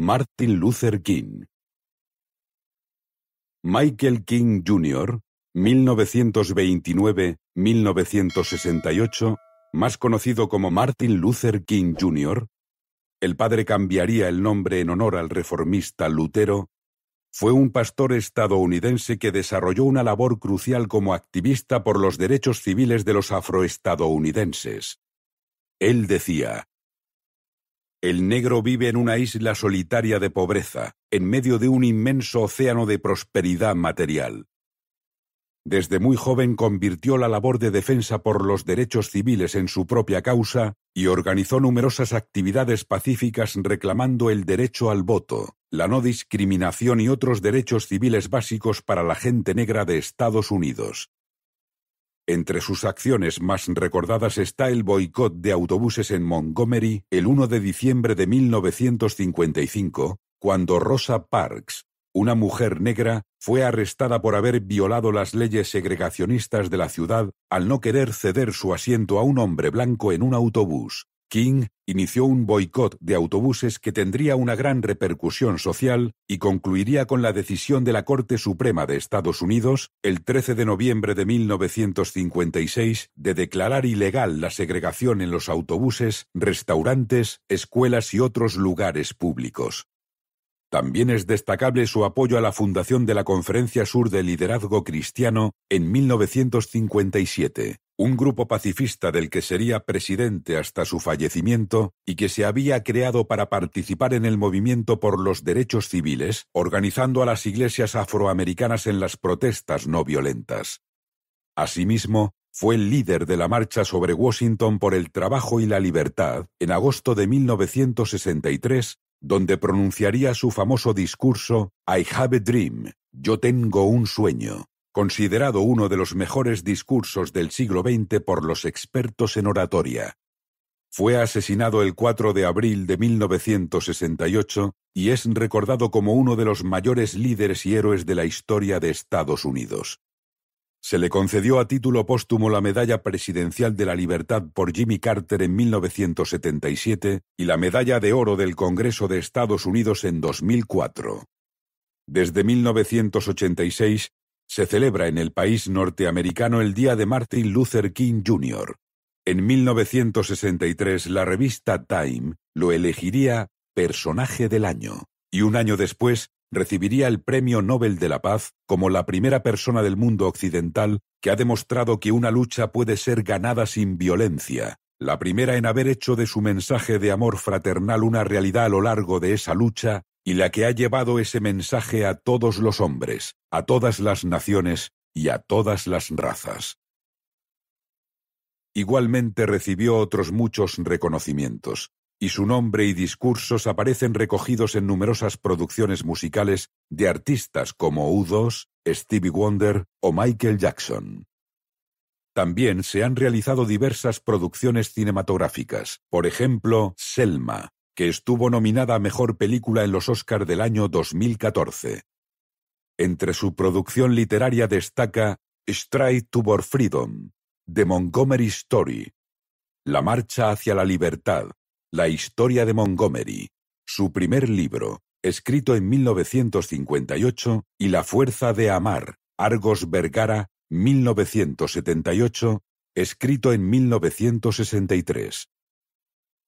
Martin Luther King. Michael King Jr., 1929-1968, más conocido como Martin Luther King Jr., el padre cambiaría el nombre en honor al reformista Lutero, fue un pastor estadounidense que desarrolló una labor crucial como activista por los derechos civiles de los afroestadounidenses. Él decía: «El negro vive en una isla solitaria de pobreza, en medio de un inmenso océano de prosperidad material». Desde muy joven convirtió la labor de defensa por los derechos civiles en su propia causa y organizó numerosas actividades pacíficas reclamando el derecho al voto, la no discriminación y otros derechos civiles básicos para la gente negra de Estados Unidos. Entre sus acciones más recordadas está el boicot de autobuses en Montgomery el 1 de diciembre de 1955, cuando Rosa Parks, una mujer negra, fue arrestada por haber violado las leyes segregacionistas de la ciudad al no querer ceder su asiento a un hombre blanco en un autobús. King inició un boicot de autobuses que tendría una gran repercusión social y concluiría con la decisión de la Corte Suprema de Estados Unidos, el 13 de noviembre de 1956, de declarar ilegal la segregación en los autobuses, restaurantes, escuelas y otros lugares públicos. También es destacable su apoyo a la fundación de la Conferencia Sur de Liderazgo Cristiano en 1957, un grupo pacifista del que sería presidente hasta su fallecimiento y que se había creado para participar en el movimiento por los derechos civiles, organizando a las iglesias afroamericanas en las protestas no violentas. Asimismo, fue el líder de la marcha sobre Washington por el trabajo y la libertad en agosto de 1963, donde pronunciaría su famoso discurso I have a dream, yo tengo un sueño, considerado uno de los mejores discursos del siglo XX por los expertos en oratoria. Fue asesinado el 4 de abril de 1968 y es recordado como uno de los mayores líderes y héroes de la historia de Estados Unidos. Se le concedió a título póstumo la Medalla Presidencial de la Libertad por Jimmy Carter en 1977 y la Medalla de Oro del Congreso de Estados Unidos en 2004. Desde 1986 se celebra en el país norteamericano el Día de Martin Luther King Jr. En 1963 la revista Time lo elegiría Personaje del Año, y un año después recibiría el Premio Nobel de la Paz como la primera persona del mundo occidental que ha demostrado que una lucha puede ser ganada sin violencia, la primera en haber hecho de su mensaje de amor fraternal una realidad a lo largo de esa lucha y la que ha llevado ese mensaje a todos los hombres, a todas las naciones y a todas las razas. Igualmente recibió otros muchos reconocimientos, y su nombre y discursos aparecen recogidos en numerosas producciones musicales de artistas como U2, Stevie Wonder o Michael Jackson. También se han realizado diversas producciones cinematográficas, por ejemplo, Selma, que estuvo nominada a Mejor Película en los Oscar del año 2014. Entre su producción literaria destaca Stride Toward Freedom, The Montgomery Story, La Marcha hacia la Libertad, La historia de Montgomery, su primer libro, escrito en 1958, y La fuerza de amar, Argos Vergara, 1978, escrito en 1963.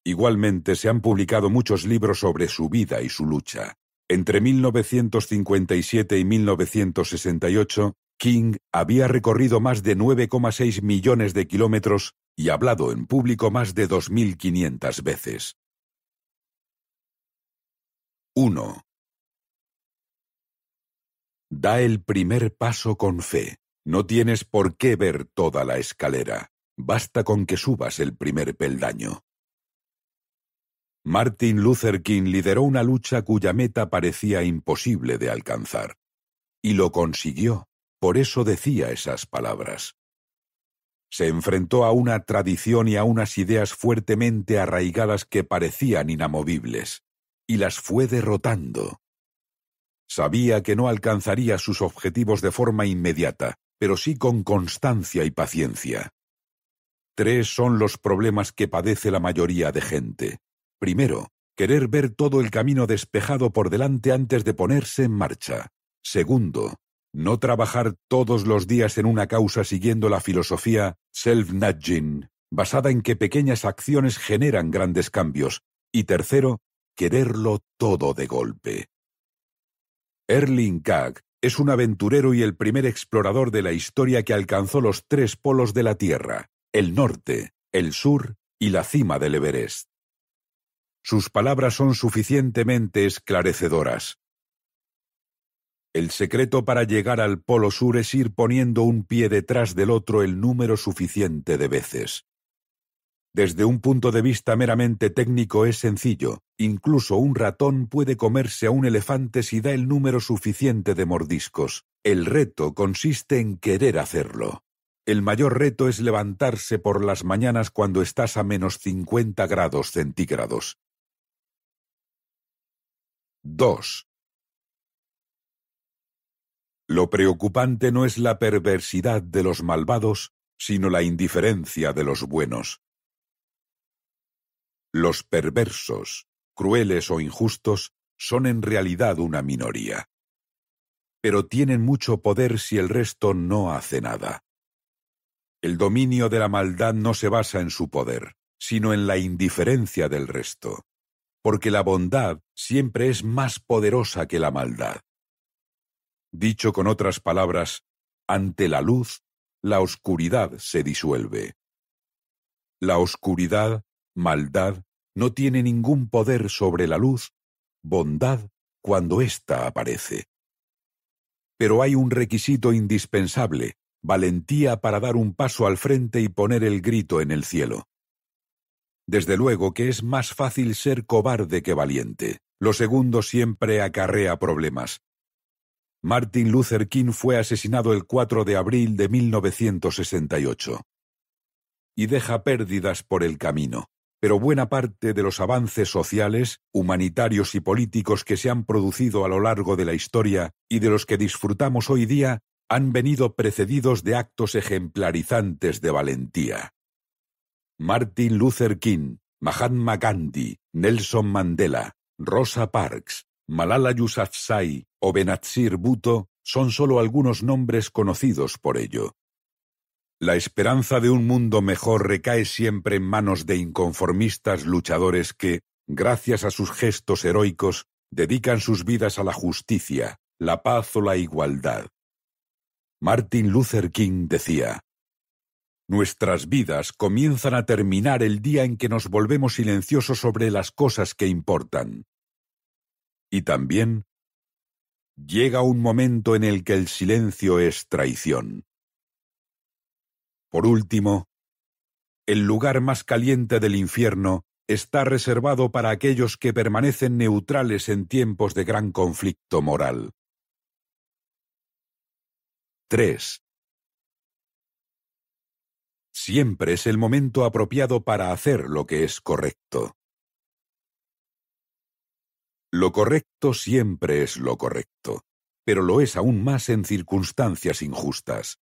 Igualmente se han publicado muchos libros sobre su vida y su lucha. Entre 1957 y 1968, King había recorrido más de 9,6 millones de kilómetros y hablado en público más de 2.500 veces. 1. Da el primer paso con fe. No tienes por qué ver toda la escalera. Basta con que subas el primer peldaño. Martin Luther King lideró una lucha cuya meta parecía imposible de alcanzar. Y lo consiguió. Por eso decía esas palabras. Se enfrentó a una tradición y a unas ideas fuertemente arraigadas que parecían inamovibles, y las fue derrotando. Sabía que no alcanzaría sus objetivos de forma inmediata, pero sí con constancia y paciencia. 3 son los problemas que padece la mayoría de gente. Primero, querer ver todo el camino despejado por delante antes de ponerse en marcha. Segundo, no trabajar todos los días en una causa siguiendo la filosofía self-nudging, basada en que pequeñas acciones generan grandes cambios. Y tercero, quererlo todo de golpe. Erling Kagg es un aventurero y el primer explorador de la historia que alcanzó los 3 polos de la Tierra, el norte, el sur y la cima del Everest. Sus palabras son suficientemente esclarecedoras. El secreto para llegar al Polo Sur es ir poniendo un pie detrás del otro el número suficiente de veces. Desde un punto de vista meramente técnico es sencillo. Incluso un ratón puede comerse a un elefante si da el número suficiente de mordiscos. El reto consiste en querer hacerlo. El mayor reto es levantarse por las mañanas cuando estás a menos 50 grados centígrados. 2. Lo preocupante no es la perversidad de los malvados, sino la indiferencia de los buenos. Los perversos, crueles o injustos, son en realidad una minoría. Pero tienen mucho poder si el resto no hace nada. El dominio de la maldad no se basa en su poder, sino en la indiferencia del resto. Porque la bondad siempre es más poderosa que la maldad. Dicho con otras palabras, ante la luz, la oscuridad se disuelve. La oscuridad, maldad, no tiene ningún poder sobre la luz, bondad, cuando ésta aparece. Pero hay un requisito indispensable, valentía para dar un paso al frente y poner el grito en el cielo. Desde luego que es más fácil ser cobarde que valiente. Lo segundo siempre acarrea problemas. Martin Luther King fue asesinado el 4 de abril de 1968. Y deja pérdidas por el camino. Pero buena parte de los avances sociales, humanitarios y políticos que se han producido a lo largo de la historia y de los que disfrutamos hoy día han venido precedidos de actos ejemplarizantes de valentía. Martin Luther King, Mahatma Gandhi, Nelson Mandela, Rosa Parks, Malala Yousafzai o Benazir Bhutto son solo algunos nombres conocidos por ello. La esperanza de un mundo mejor recae siempre en manos de inconformistas luchadores que, gracias a sus gestos heroicos, dedican sus vidas a la justicia, la paz o la igualdad. Martin Luther King decía: «Nuestras vidas comienzan a terminar el día en que nos volvemos silenciosos sobre las cosas que importan». Y también, llega un momento en el que el silencio es traición. Por último, el lugar más caliente del infierno está reservado para aquellos que permanecen neutrales en tiempos de gran conflicto moral. 3. Siempre es el momento apropiado para hacer lo que es correcto. Lo correcto siempre es lo correcto, pero lo es aún más en circunstancias injustas.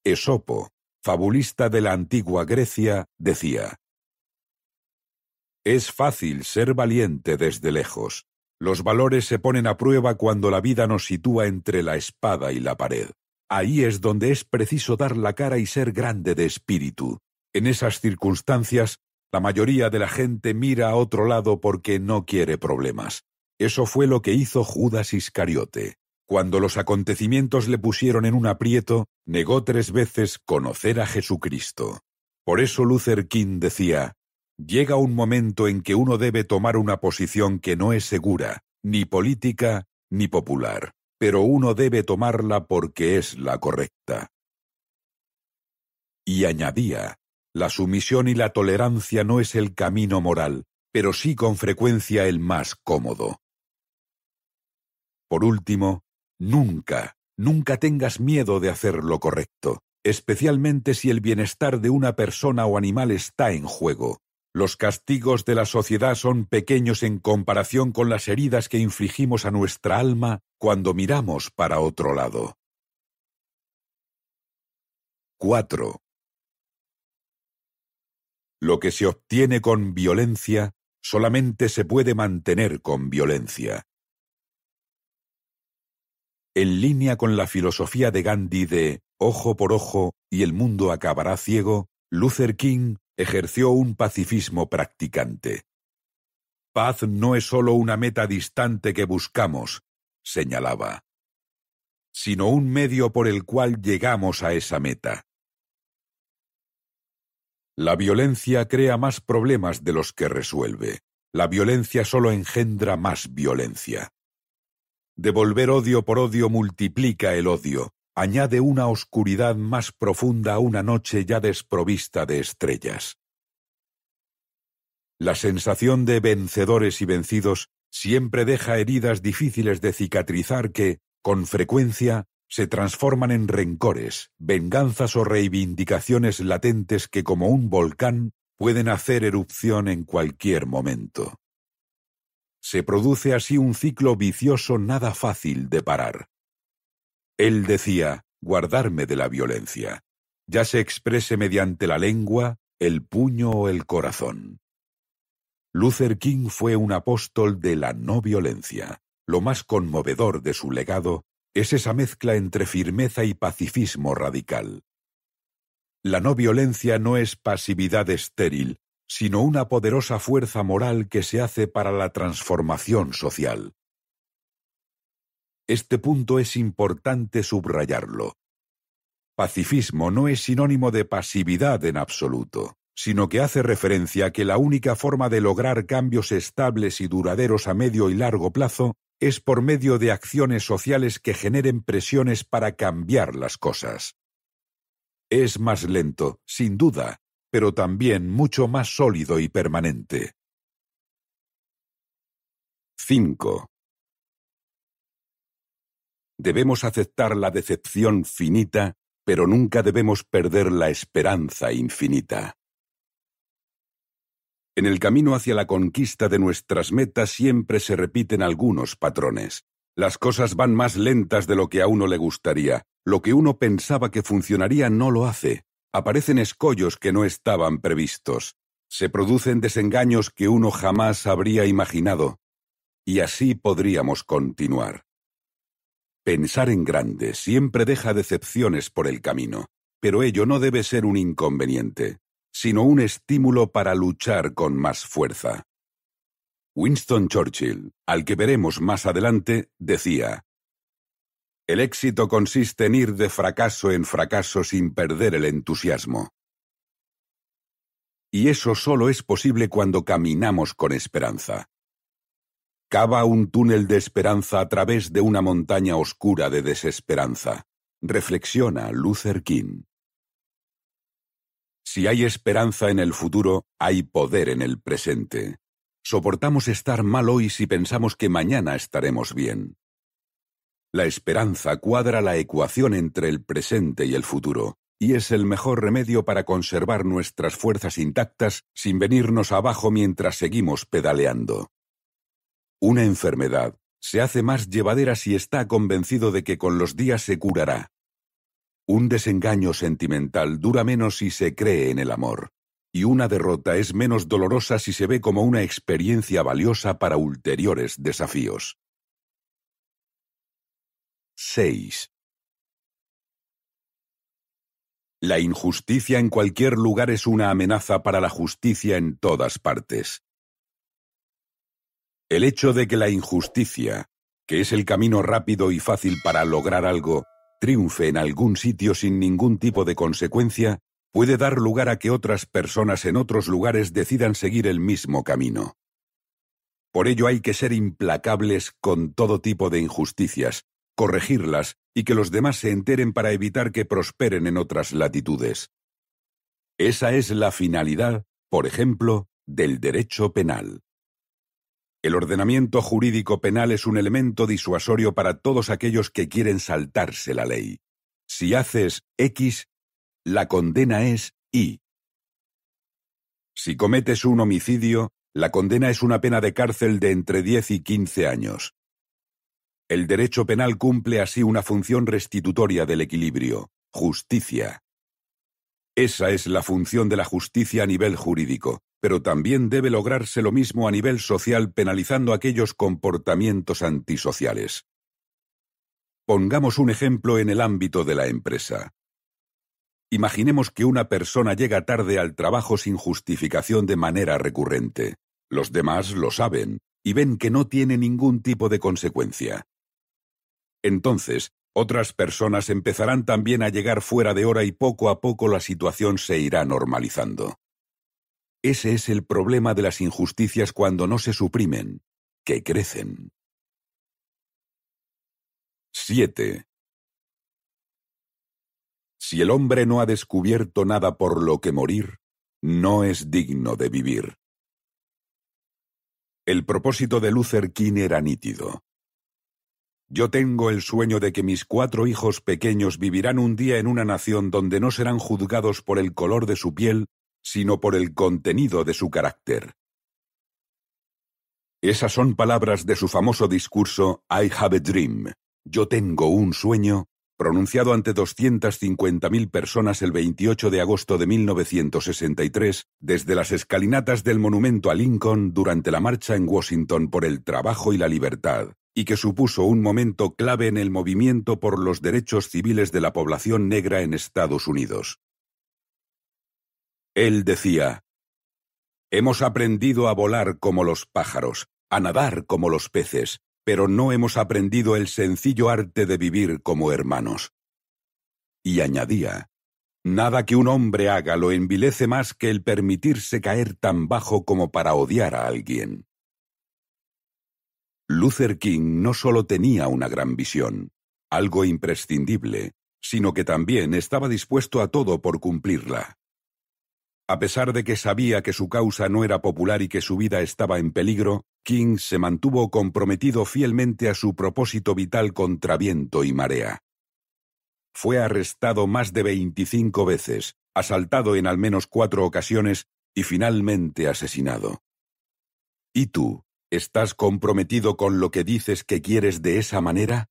Esopo, fabulista de la antigua Grecia, decía: «Es fácil ser valiente desde lejos. Los valores se ponen a prueba cuando la vida nos sitúa entre la espada y la pared. Ahí es donde es preciso dar la cara y ser grande de espíritu. En esas circunstancias, la mayoría de la gente mira a otro lado porque no quiere problemas. Eso fue lo que hizo Judas Iscariote. Cuando los acontecimientos le pusieron en un aprieto, negó 3 veces conocer a Jesucristo. Por eso Luther King decía: llega un momento en que uno debe tomar una posición que no es segura, ni política, ni popular, pero uno debe tomarla porque es la correcta. Y añadía: la sumisión y la tolerancia no es el camino moral, pero sí con frecuencia el más cómodo. Por último, nunca tengas miedo de hacer lo correcto, especialmente si el bienestar de una persona o animal está en juego. Los castigos de la sociedad son pequeños en comparación con las heridas que infligimos a nuestra alma cuando miramos para otro lado. 4. Lo que se obtiene con violencia solamente se puede mantener con violencia. En línea con la filosofía de Gandhi de ojo por ojo y el mundo acabará ciego, Luther King ejerció un pacifismo practicante. Paz no es solo una meta distante que buscamos, señalaba, sino un medio por el cual llegamos a esa meta. La violencia crea más problemas de los que resuelve. La violencia solo engendra más violencia. Devolver odio por odio multiplica el odio, añade una oscuridad más profunda a una noche ya desprovista de estrellas. La sensación de vencedores y vencidos siempre deja heridas difíciles de cicatrizar que, con frecuencia, se transforman en rencores, venganzas o reivindicaciones latentes que, como un volcán, pueden hacer erupción en cualquier momento. Se produce así un ciclo vicioso nada fácil de parar. Él decía, guardarme de la violencia, ya se exprese mediante la lengua, el puño o el corazón. Luther King fue un apóstol de la no violencia. Lo más conmovedor de su legado es esa mezcla entre firmeza y pacifismo radical. La no violencia no es pasividad estéril, sino una poderosa fuerza moral que se hace para la transformación social. Este punto es importante subrayarlo. Pacifismo no es sinónimo de pasividad en absoluto, sino que hace referencia a que la única forma de lograr cambios estables y duraderos a medio y largo plazo es por medio de acciones sociales que generen presiones para cambiar las cosas. Es más lento, sin duda, pero también mucho más sólido y permanente. 5. Debemos aceptar la decepción finita, pero nunca debemos perder la esperanza infinita. En el camino hacia la conquista de nuestras metas siempre se repiten algunos patrones. Las cosas van más lentas de lo que a uno le gustaría. Lo que uno pensaba que funcionaría no lo hace. Aparecen escollos que no estaban previstos. Se producen desengaños que uno jamás habría imaginado. Y así podríamos continuar. Pensar en grande siempre deja decepciones por el camino, pero ello no debe ser un inconveniente, sino un estímulo para luchar con más fuerza. Winston Churchill, al que veremos más adelante, decía: «El éxito consiste en ir de fracaso en fracaso sin perder el entusiasmo». Y eso solo es posible cuando caminamos con esperanza. Cava un túnel de esperanza a través de una montaña oscura de desesperanza. Reflexiona Luther King. Si hay esperanza en el futuro, hay poder en el presente. Soportamos estar mal hoy si pensamos que mañana estaremos bien. La esperanza cuadra la ecuación entre el presente y el futuro, y es el mejor remedio para conservar nuestras fuerzas intactas sin venirnos abajo mientras seguimos pedaleando. Una enfermedad se hace más llevadera si está convencido de que con los días se curará. Un desengaño sentimental dura menos si se cree en el amor, y una derrota es menos dolorosa si se ve como una experiencia valiosa para ulteriores desafíos. 6. La injusticia en cualquier lugar es una amenaza para la justicia en todas partes. El hecho de que la injusticia, que es el camino rápido y fácil para lograr algo, triunfe en algún sitio sin ningún tipo de consecuencia, puede dar lugar a que otras personas en otros lugares decidan seguir el mismo camino. Por ello hay que ser implacables con todo tipo de injusticias, corregirlas y que los demás se enteren para evitar que prosperen en otras latitudes. Esa es la finalidad, por ejemplo, del derecho penal. El ordenamiento jurídico penal es un elemento disuasorio para todos aquellos que quieren saltarse la ley. Si haces X, la condena es Y. Si cometes un homicidio, la condena es una pena de cárcel de entre 10 y 15 años. El derecho penal cumple así una función restitutoria del equilibrio, justicia. Esa es la función de la justicia a nivel jurídico, pero también debe lograrse lo mismo a nivel social penalizando aquellos comportamientos antisociales. Pongamos un ejemplo en el ámbito de la empresa. Imaginemos que una persona llega tarde al trabajo sin justificación de manera recurrente. Los demás lo saben y ven que no tiene ningún tipo de consecuencia. Entonces, otras personas empezarán también a llegar fuera de hora y poco a poco la situación se irá normalizando. Ese es el problema de las injusticias cuando no se suprimen, que crecen. 7. Si el hombre no ha descubierto nada por lo que morir, no es digno de vivir. El propósito de Luther King era nítido. Yo tengo el sueño de que mis 4 hijos pequeños vivirán un día en una nación donde no serán juzgados por el color de su piel, sino por el contenido de su carácter. Esas son palabras de su famoso discurso I Have a Dream, Yo tengo un sueño, pronunciado ante 250.000 personas el 28 de agosto de 1963, desde las escalinatas del monumento a Lincoln durante la marcha en Washington por el trabajo y la libertad, y que supuso un momento clave en el movimiento por los derechos civiles de la población negra en Estados Unidos. Él decía: «Hemos aprendido a volar como los pájaros, a nadar como los peces, pero no hemos aprendido el sencillo arte de vivir como hermanos». Y añadía: «Nada que un hombre haga lo envilece más que el permitirse caer tan bajo como para odiar a alguien». Luther King no solo tenía una gran visión, algo imprescindible, sino que también estaba dispuesto a todo por cumplirla. A pesar de que sabía que su causa no era popular y que su vida estaba en peligro, King se mantuvo comprometido fielmente a su propósito vital contra viento y marea. Fue arrestado más de 25 veces, asaltado en al menos 4 ocasiones y finalmente asesinado. ¿Y tú, estás comprometido con lo que dices que quieres de esa manera?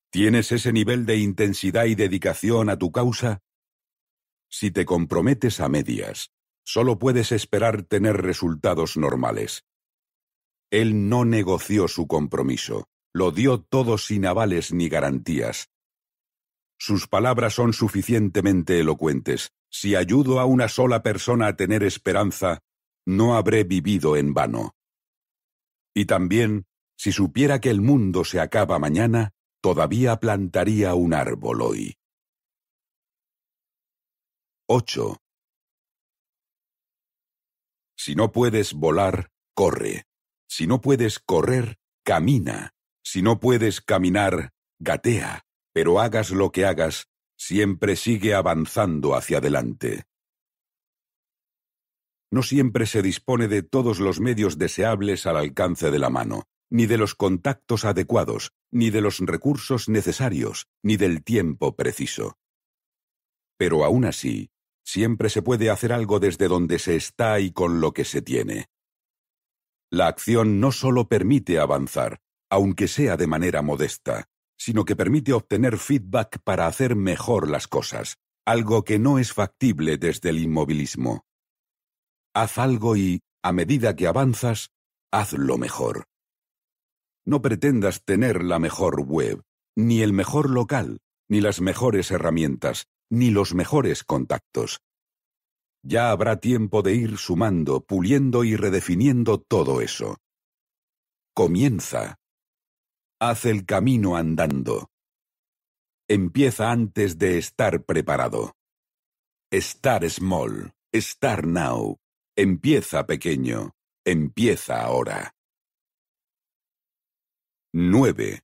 ¿Tienes ese nivel de intensidad y dedicación a tu causa? Si te comprometes a medias, solo puedes esperar tener resultados normales. Él no negoció su compromiso, lo dio todo sin avales ni garantías. Sus palabras son suficientemente elocuentes: si ayudo a una sola persona a tener esperanza, no habré vivido en vano. Y también, si supiera que el mundo se acaba mañana, todavía plantaría un árbol hoy. 8. Si no puedes volar, corre. Si no puedes correr, camina. Si no puedes caminar, gatea. Pero hagas lo que hagas, siempre sigue avanzando hacia adelante. No siempre se dispone de todos los medios deseables al alcance de la mano, ni de los contactos adecuados, ni de los recursos necesarios, ni del tiempo preciso. Pero aún así, siempre se puede hacer algo desde donde se está y con lo que se tiene. La acción no solo permite avanzar, aunque sea de manera modesta, sino que permite obtener feedback para hacer mejor las cosas, algo que no es factible desde el inmovilismo. Haz algo y, a medida que avanzas, hazlo mejor. No pretendas tener la mejor web, ni el mejor local, ni las mejores herramientas, ni los mejores contactos. Ya habrá tiempo de ir sumando, puliendo y redefiniendo todo eso. Comienza. Haz el camino andando. Empieza antes de estar preparado. Start small, start now. Empieza pequeño, empieza ahora. 9.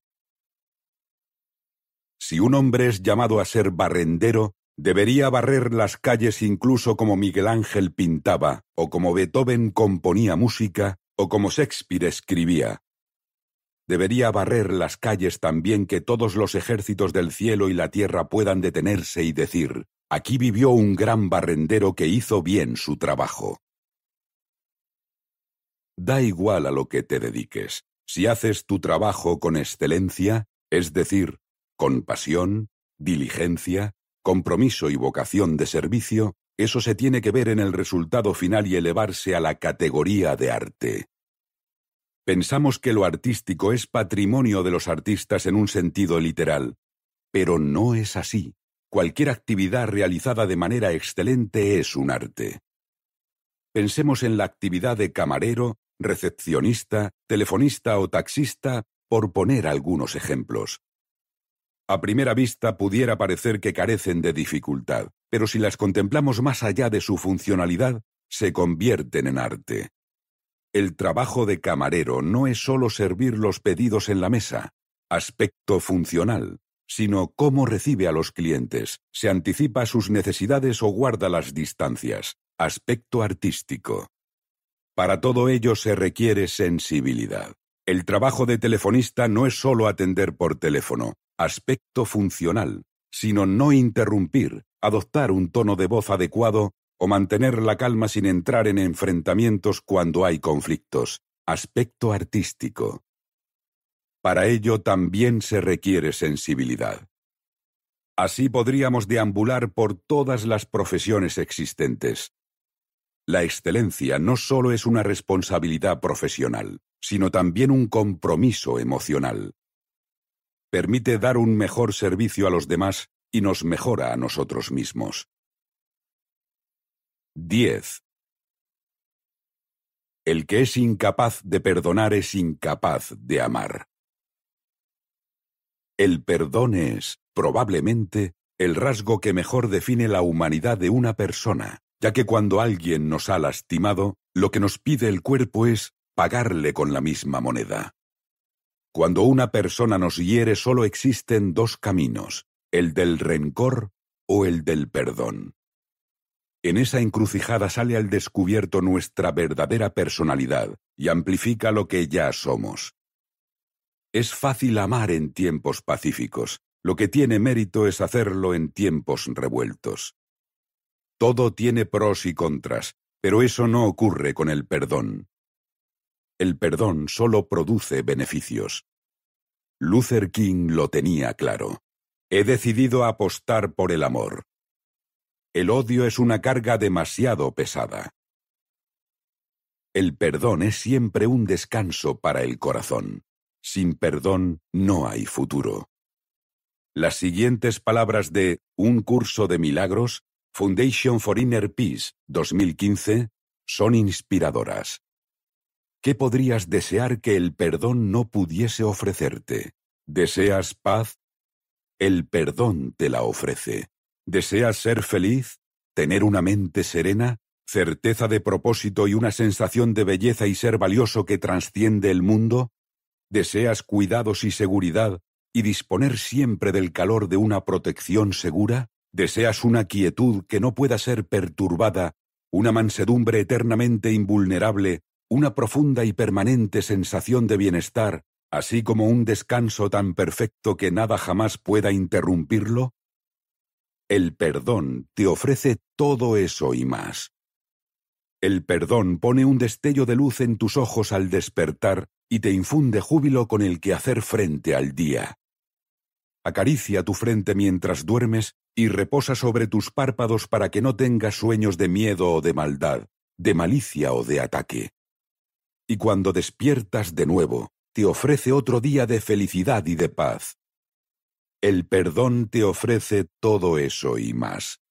Si un hombre es llamado a ser barrendero, debería barrer las calles incluso como Miguel Ángel pintaba, o como Beethoven componía música, o como Shakespeare escribía. Debería barrer las calles también que todos los ejércitos del cielo y la tierra puedan detenerse y decir: aquí vivió un gran barrendero que hizo bien su trabajo. Da igual a lo que te dediques. Si haces tu trabajo con excelencia, es decir, con pasión, diligencia, compromiso y vocación de servicio, eso se tiene que ver en el resultado final y elevarse a la categoría de arte. Pensamos que lo artístico es patrimonio de los artistas en un sentido literal, pero no es así. Cualquier actividad realizada de manera excelente es un arte. Pensemos en la actividad de camarero, recepcionista, telefonista o taxista, por poner algunos ejemplos. A primera vista pudiera parecer que carecen de dificultad, pero si las contemplamos más allá de su funcionalidad, se convierten en arte. El trabajo de camarero no es solo servir los pedidos en la mesa, aspecto funcional, sino cómo recibe a los clientes, se anticipa a sus necesidades o guarda las distancias, aspecto artístico. Para todo ello se requiere sensibilidad. El trabajo de telefonista no es solo atender por teléfono, aspecto funcional, sino no interrumpir, adoptar un tono de voz adecuado o mantener la calma sin entrar en enfrentamientos cuando hay conflictos, aspecto artístico. Para ello también se requiere sensibilidad. Así podríamos deambular por todas las profesiones existentes. La excelencia no solo es una responsabilidad profesional, sino también un compromiso emocional. Permite dar un mejor servicio a los demás y nos mejora a nosotros mismos. 10. El que es incapaz de perdonar es incapaz de amar. El perdón es, probablemente, el rasgo que mejor define la humanidad de una persona, ya que cuando alguien nos ha lastimado, lo que nos pide el cuerpo es pagarle con la misma moneda. Cuando una persona nos hiere solo existen dos caminos, el del rencor o el del perdón. En esa encrucijada sale al descubierto nuestra verdadera personalidad y amplifica lo que ya somos. Es fácil amar en tiempos pacíficos, lo que tiene mérito es hacerlo en tiempos revueltos. Todo tiene pros y contras, pero eso no ocurre con el perdón. El perdón solo produce beneficios. Luther King lo tenía claro. He decidido apostar por el amor. El odio es una carga demasiado pesada. El perdón es siempre un descanso para el corazón. Sin perdón no hay futuro. Las siguientes palabras de Un curso de milagros, Foundation for Inner Peace, 2015, son inspiradoras. ¿Qué podrías desear que el perdón no pudiese ofrecerte? ¿Deseas paz? El perdón te la ofrece. ¿Deseas ser feliz? ¿Tener una mente serena? ¿Certeza de propósito y una sensación de belleza y ser valioso que trasciende el mundo? ¿Deseas cuidados y seguridad y disponer siempre del calor de una protección segura? ¿Deseas una quietud que no pueda ser perturbada, una mansedumbre eternamente invulnerable, una profunda y permanente sensación de bienestar, así como un descanso tan perfecto que nada jamás pueda interrumpirlo? El perdón te ofrece todo eso y más. El perdón pone un destello de luz en tus ojos al despertar y te infunde júbilo con el que hacer frente al día. Acaricia tu frente mientras duermes y reposa sobre tus párpados para que no tengas sueños de miedo o de maldad, de malicia o de ataque. Y cuando despiertas de nuevo, te ofrece otro día de felicidad y de paz. El perdón te ofrece todo eso y más.